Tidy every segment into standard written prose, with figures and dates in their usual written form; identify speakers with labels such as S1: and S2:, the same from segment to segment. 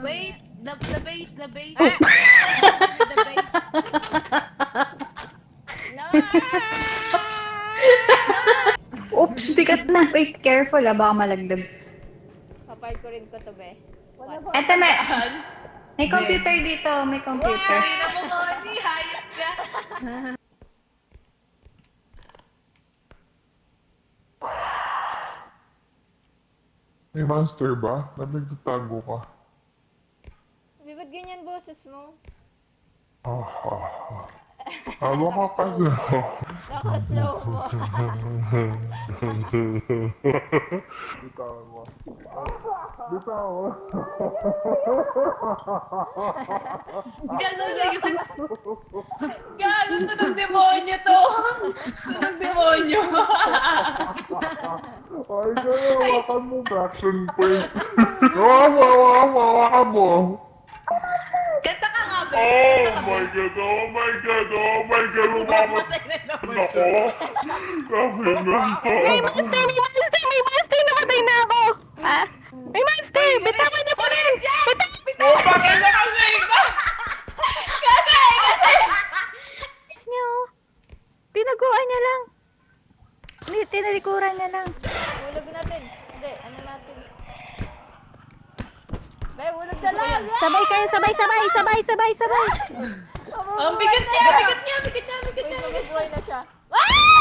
S1: Wait, the base, the base.
S2: Ah!
S1: The base.
S2: No!
S3: Oops, bigat na. Wait, careful baka malaglag.
S2: Papart ko rin ko to, be. What?
S3: Eto may computer dito, may computer.
S1: Hindi na mo Connie, hayop ka.
S4: May monster ba? Ba't nagtatago ka?
S2: Ba't ganyan boses mo?
S4: Haba ka kasi.
S2: Naka-slow mo.
S4: Bitawan mo. Bitawan mo.
S1: Gano'n na yun. Gago, tunog demonyo to. Tunog demonyo.
S4: Ay, kaya hawakan mo fraction point. Hawakan mo.
S1: Kanta ka nga, be.
S4: Oh
S1: Kanta ka,
S4: my
S1: be.
S4: God, oh my God, oh my God, lumamat
S1: Mamatay na naman
S4: ako.
S1: siya.
S4: Sabi na.
S3: May monster! May monster! May monster! Namatay na ako! Ah? May monster! Bitawan niyo po rin!
S1: Oh, bakit na kasi ikaw?
S3: Bilis niyo! Pinaguan niya lang! Tinalikuran niya lang.
S2: Hulog natin. Hindi, ano natin? Be, hulog na lang!
S3: Sabay kayo! Sabay!
S1: Ang bigat niya, bigat niya.
S2: Mabubuhay na siya.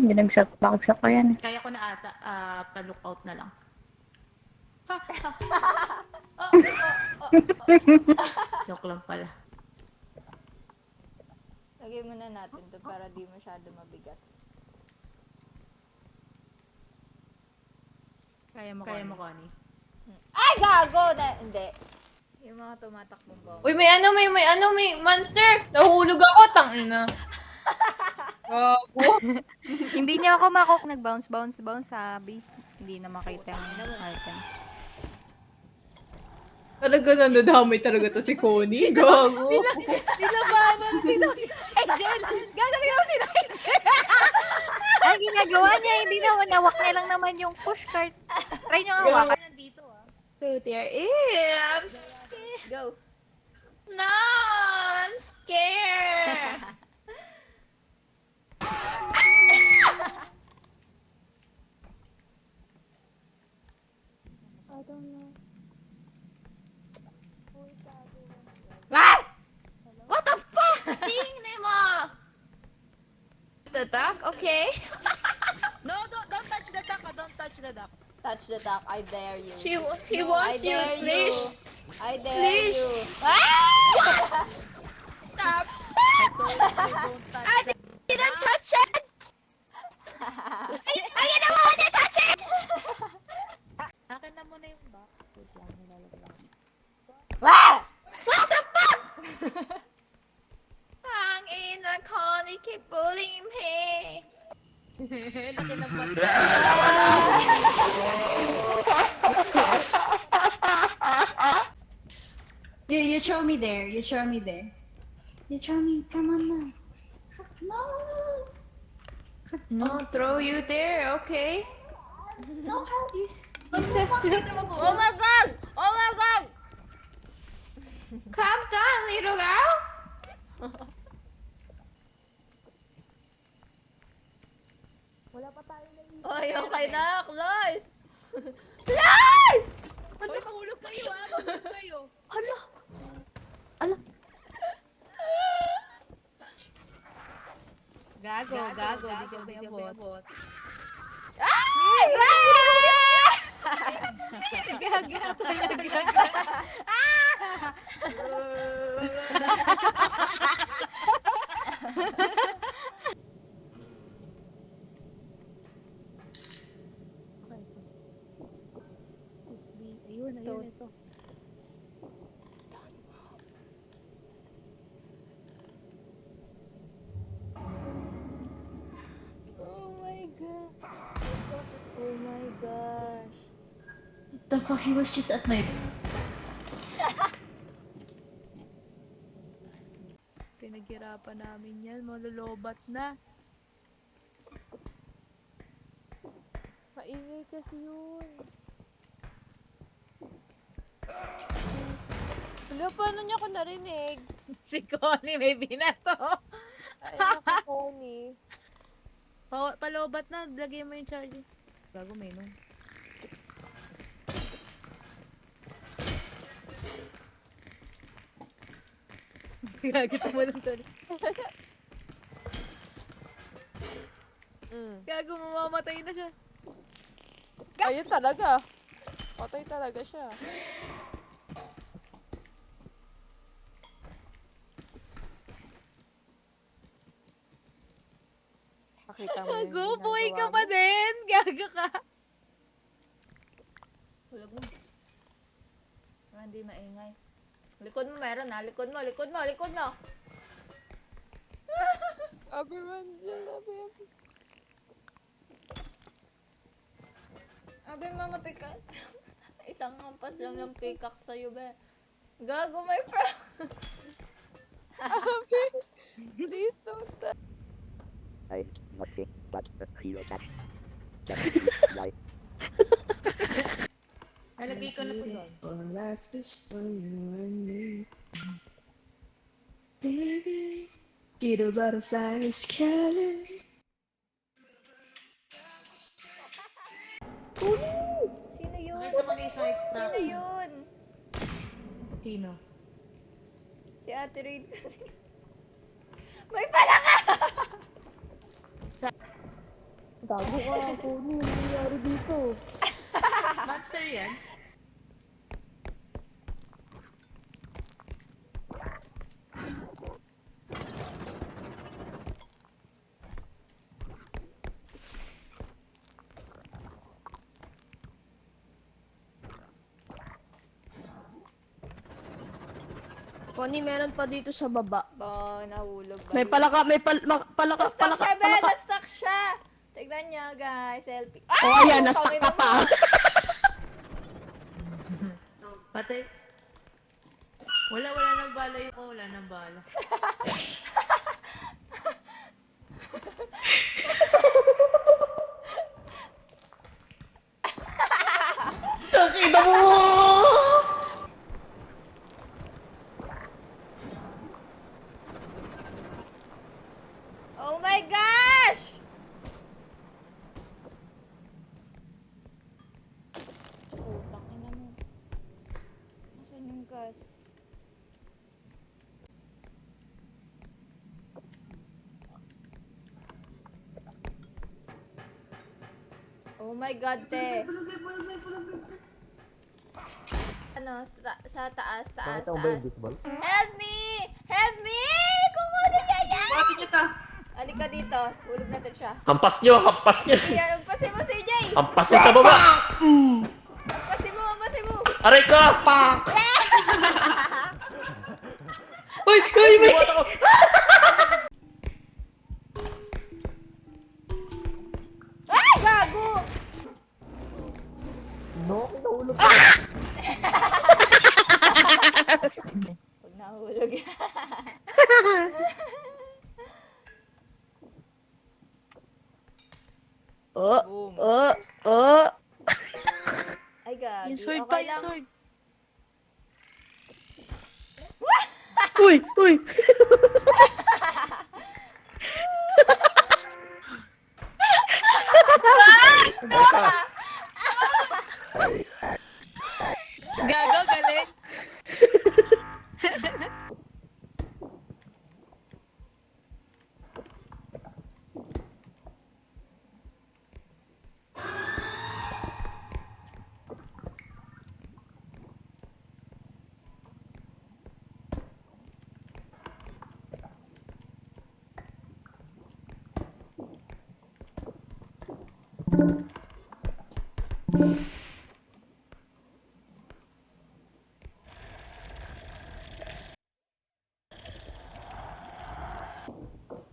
S3: Binagsak ko yan.
S1: Kaya ko na ata, pa-lookout na lang. Joke lang pala.
S2: Lagay muna natin to para di masyado mabigat.
S1: Kaya mo, Connie.
S2: Ay, gago! Hindi. Yung mga tumatakbong bomba.
S5: Uy, may monster! Nahulog ako, tangina. Gago.
S3: Hindi niya ako nag-bounce, sabi. Hindi na makita yung item.
S5: Talaga nadadamay talaga to si Connie. Gago.
S2: Nilabanan! Tingnan mo si Angel! Gagawin mo si Angel!
S3: Ang ginagawa niya, hindi naman nawak niya lang naman yung push cart. Try niyo nga hawakan.
S1: Nandito,
S5: So there is.
S2: Go!
S5: No, I'm scared.
S2: Ah!
S5: What the fuck? Tingnan mo. The duck, okay.
S1: No, don't touch the duck, don't touch the duck.
S2: Touch the duck, I dare you.
S5: He wants you,
S2: dare
S5: Leash.
S2: I dare
S5: Leash.
S2: you. Ah!
S5: Stop.
S1: I told you don't touch
S5: I
S1: the
S5: didn't touch it. I didn't want to touch it.
S1: Akin na muna yung duck. Wait lang, nilalagay lang.
S2: Ah!
S5: What the fuck? Ang ina, Connie, keep bullying me.
S1: Laki ng pati.
S6: You show me there. You show me there. You show me. Come on now. No.
S5: I'll throw you there, okay?
S6: No help.
S5: You said
S2: Oh my god! Oh my god!
S5: calm down, little girl.
S2: Oy, okay na, Cloys!
S1: Hoy, mahulog kayo, mahulog kayo.
S6: Hala.
S1: Gago, di ka bayabot.
S2: Ay!
S1: Gaga talaga. Ayun, ito.
S2: Oh my god. Oh my gosh.
S6: The fuck? He was just at my.
S1: Pinaghirapan namin yan, malulubat na.
S2: Maingay kasi yun. Wala, paano niya ako narinig?
S1: Si Connie may binato.
S2: Ay, naku, Connie.
S1: Palobat na, lagay mo yung charger. Gago, may nun. Gagito mo lang to. Gago, mamamatay na siya.
S2: Ayun talaga. Patay talaga siya. Pakita mo yung
S1: Gago, buhay ka
S2: ginagawa
S1: pa
S2: mo.
S1: din. Gago ka.
S5: Hulog mo. Hindi maingay. Likod mo meron ha. Likod mo, likod mo, likod mo.
S2: Abi Rangel, abi.
S5: Abi, mamatay ka. Isang hampas lang ng pikak sa'yo, be. Gago, my friend.
S2: Abi, please don't die.
S7: I nothing but a hero that life.
S1: Nalagay ko na po doon.
S8: For life is for you and me. Baby, see the butterflies calling.
S5: Sino yun?
S1: Nakita ko na yung side strap.
S5: Sino yun?
S1: Sino?
S5: Si Ate Raid kasi. May pala ka!
S2: Gago ka, Connie. Ano nangyari dito?
S1: Monster yan?
S3: Connie, meron pa dito sa baba.
S5: Ba, nahulog ba?
S3: May palaka, palaka,
S5: Na-stuck siya, be!
S3: palaka.
S5: Na-stuck siya! Tignan niyo, guys. Selfie.
S3: Oh, ayan, na-stuck ka pa.
S1: Patay. Wala nang bala yun ko. Wala nang bala.
S3: Nakita mo!
S5: Oh my gosh! Putang ina mo. Nasaan yung gas? Oh my god, te. Ano, sa taas. Help me! Help me! Kukunin niya yan!
S1: Bakit niya ta?
S5: Halika dito. Hulog natin siya.
S9: Hampas nyo! Hampas nyo!
S5: Sige, umpasin mo, CJ!
S9: Hampas nyo sa baba!
S5: Umpasin mo!
S9: Aray ko! Uy! Uy! May...
S5: Ay! Gago! Huwag nahulog. Boom. Ay, gago.
S3: Yung sword
S5: Okay
S3: pa, yung
S5: lang.
S3: sword. Uy, uy.
S1: Gago, galing.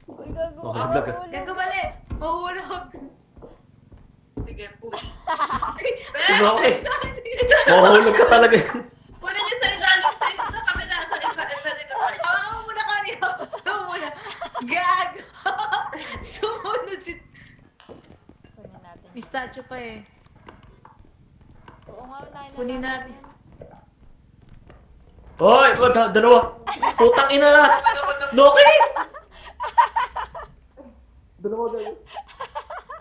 S5: Uy, gago.
S9: Mahulog.
S1: Gago, bali. Mahulog. Sige, push.
S9: Okay. Mahulog ka talaga.
S1: Kunin niyo sa ilalim, sa kabila, sa likod. Hawakan mo muna kanina. Ito muna. Gago. Sumunod si...
S5: Kunin natin.
S1: May statue pa eh.
S5: Oo nga, unahin na
S1: Kunin natin.
S9: Hoy, dalawa. Putang ina na. Loki!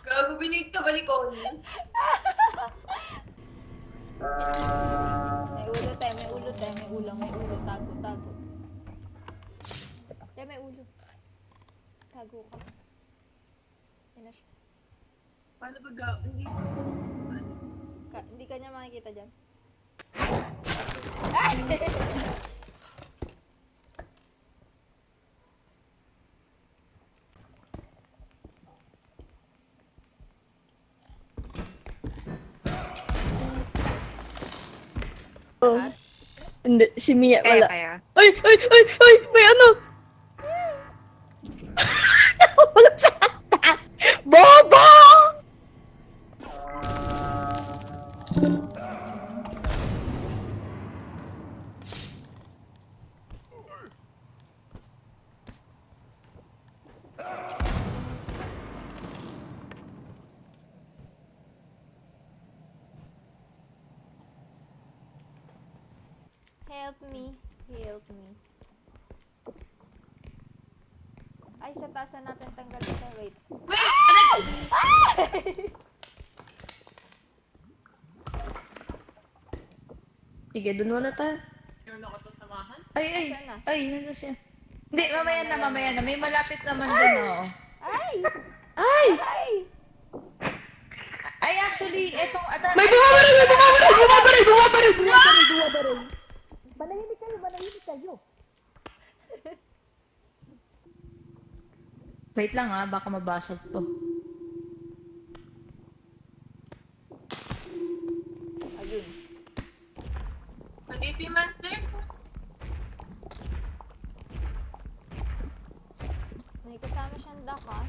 S1: Gago, binigit ka balik ko.
S5: May ulo tayo, may ulo tayo, may ulo, may ulo. Tago, tago. Tayo, may ulo. Tago ka. Yan na siya.
S1: Paano ba gago? Hindi.
S5: Hindi ka niya makikita dyan.
S8: Oh. Hindi, si Mia wala.
S3: Kaya.
S8: Ay! Ay! Ay! Ay! May ano! Nahulog sa hata! Bobo!
S5: Help me. Help me. Ay, sa taas na natin tanggalin siya. Wait.
S8: Sige, dun muna tayo.
S1: Ay,
S5: Saan na?
S1: ay, nandun siya. Hindi, mamaya na. May malapit naman dun, oo.
S5: Ay!
S8: Ay!
S5: Ay!
S1: Ay, actually, etong...
S8: May bumabaril! May bumabaril! Bumabaril! Bumabaril! Bumabaril! Bumabaril!
S2: Manahimik kayo, manahimik kayo.
S1: Wait lang ha, baka mabasag to.
S5: Ayun.
S1: Nandito yung monster.
S5: May kasama siyang duck, ha?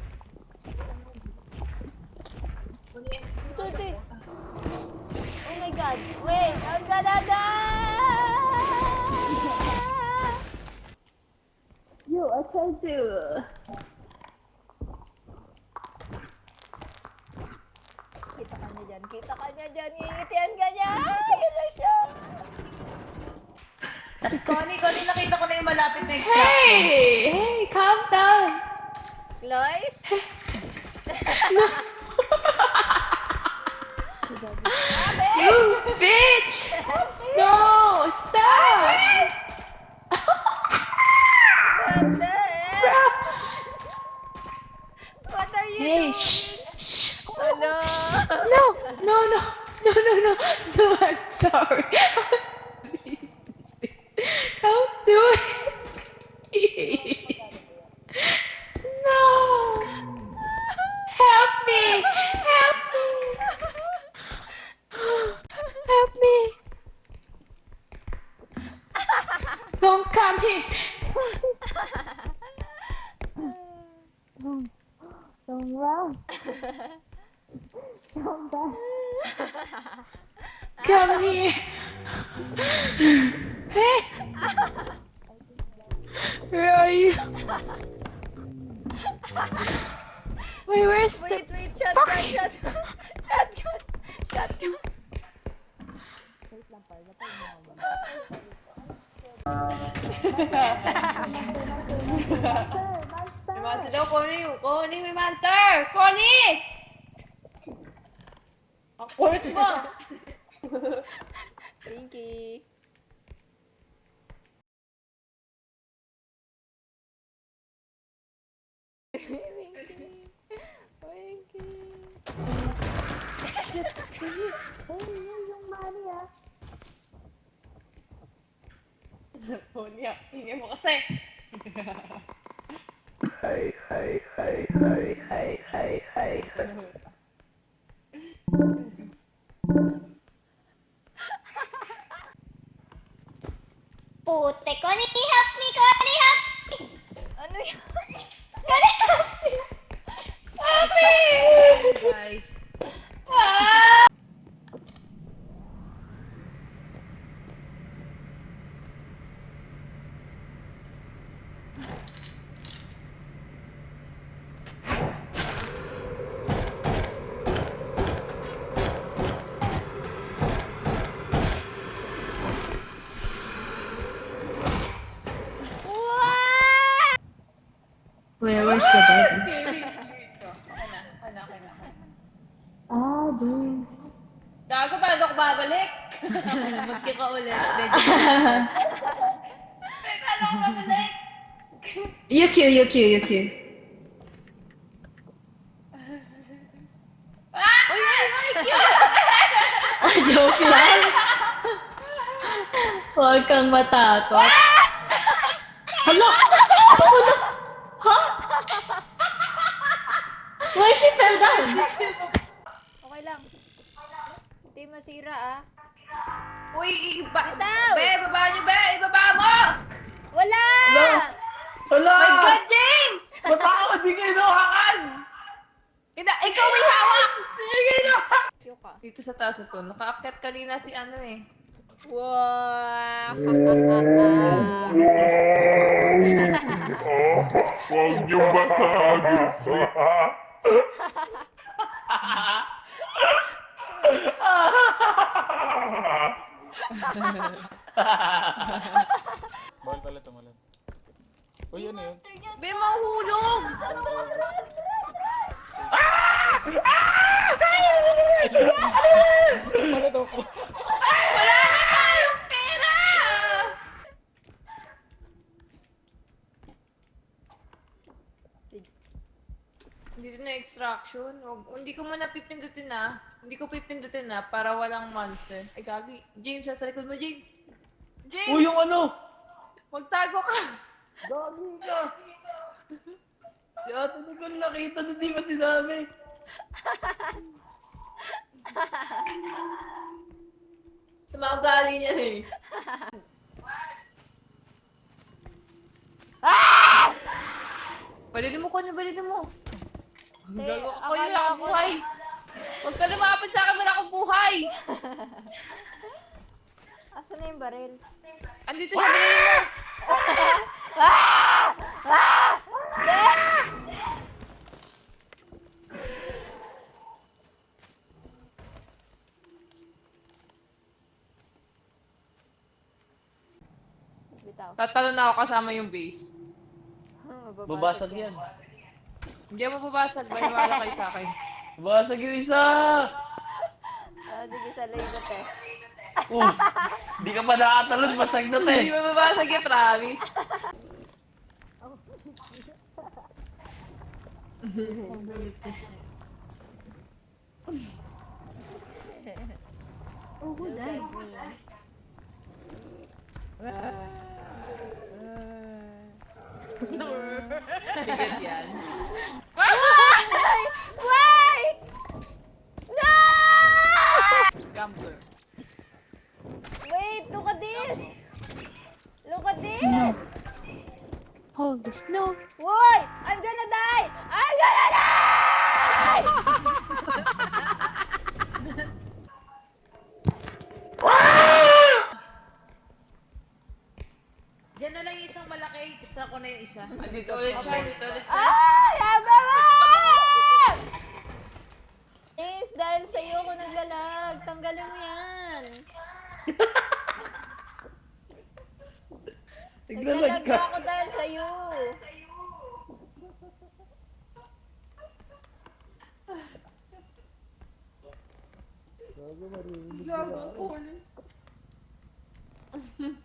S5: Tuti! Oh my God! Wait! Ang ganda!
S6: Yo, I tried to.
S5: Kita ka niya dyan. Kita ka niya dyan. Ngingitian ka niya. Yun lang siya.
S1: Connie, nakita ko na yung malapit na extract.
S2: Hey, calm down.
S5: Lois?
S2: You bitch! No, stop!
S5: What the heck? What are you
S2: Hey,
S5: doing?
S2: shh, shh.
S5: Hello?
S2: No, no, no, no, no, no, no, I'm sorry. Please, don't do it. No. Help me. Help me. Help me. Don't come here.
S6: Don't run.
S2: Come here. Hey. Where are you? Wait, where's the...
S5: Wait, shotgun, shotgun. Shotgun. Shotgun.
S1: May monster daw, Connie. Connie, may monster! Connie! Ang kulit mo!
S5: Pinky. Pinky. Pinky.
S1: Connie, hindi mo kasi.
S7: Hey, hey, hey, hey, hey, hey, hey, hey.
S3: Pute, Connie, help me, Connie, help me!
S5: Ano yun?
S3: Connie, help me!
S1: Guys.
S6: Where's the body?
S2: Ah, dude.
S1: Gago, paano ako babalik?
S5: Magki ka ulit.
S1: Paano ako babalik?
S6: UQ. Joke lang. Huwag kang matakot. Hala! Ha? Why she fell down?
S5: Okay lang. Hindi masira ah.
S1: Uy,
S5: Bitaw!
S1: Be, baba niyo, be! Ibaba mo!
S5: Wala!
S9: Hala!
S1: My God, James!
S9: Ba't ako di kayo nawakan?
S1: Ikaw may hawak!
S5: Cute ka.
S1: Dito sa taas ito, nakaakyat kanina si ano eh.
S5: Wow!
S4: Huwag niyong basagin.
S10: Bawal pala tumalon. Uy, ano yun?
S1: Be, mahulog!
S10: Ano to?
S1: Wala na tayong pera! Dito na extraction. Hindi ko muna pipindutin na. Hindi ko pipindutin na para walang monster. Ay, gagi. James, sa likod mo, James. James!
S9: Uy, yung ano?
S1: Magtago ka!
S9: Dami ka! Si Ate Nicole nakita na di ba sinabi?
S1: Sa mga ugali niya eh. Balilin mo ko niya, balilin mo. Gago ako yun,
S5: akala
S1: ako
S5: ko-
S1: buhay. Huwag ka lumapit sa akin, wala akong buhay.
S5: Asan na yung baril?
S1: Andito siya, balilin mo.
S5: Bitaw.
S1: Tatalo na ako kasama yung base.
S9: Babasag yan.
S1: Hindi ako mababasag, maniwala kayo sa akin.
S9: Babasag yung isa!
S5: Ah, sige, sa lagot eh.
S9: Di ka pa nakatalon, basag na
S1: Hindi mababasag yung promise.
S6: Oh, who died?
S1: Bigat yan.
S5: Why? No!
S1: Gambler.
S5: Wait, look at this! Look at this!
S6: Holy snow.
S5: Why? I'm gonna die! I'm gonna die!
S2: Diyan na lang yung isang malaki. Istra ko na yung isa.
S1: Andito ulit siya, dito ulit siya.
S5: Ay! Haba mo! James, dahil sa'yo ako naglalag. Tanggalin mo yan.
S9: Naglalag
S5: Naglalag
S9: ka.
S5: ako dahil sa'yo.
S1: Gago ako.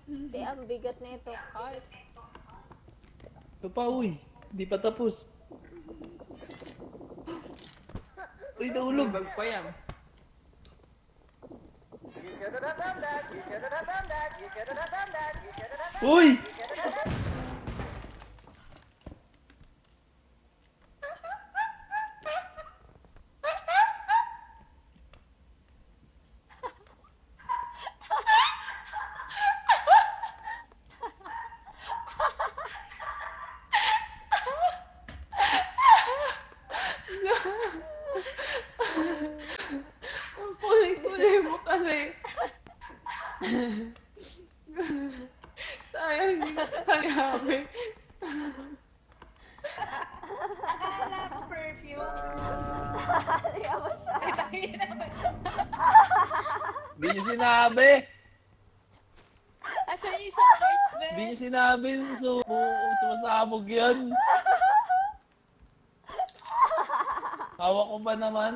S5: Hindi, ang bigat na ito. Heart.
S9: Ito pa, uy. Di pa tapos. Uy, nahulog.
S1: Bag pa yan.
S9: Uy!
S1: Ang kulay-kulay mo kasi. Tayo, hindi na tangabi.
S2: Akala ko perfume.
S9: Di niyo sinabi.
S2: Asan yung isang heart,
S9: Di niyo sinabi. So, sumasabog yan. Hawak ko ba naman?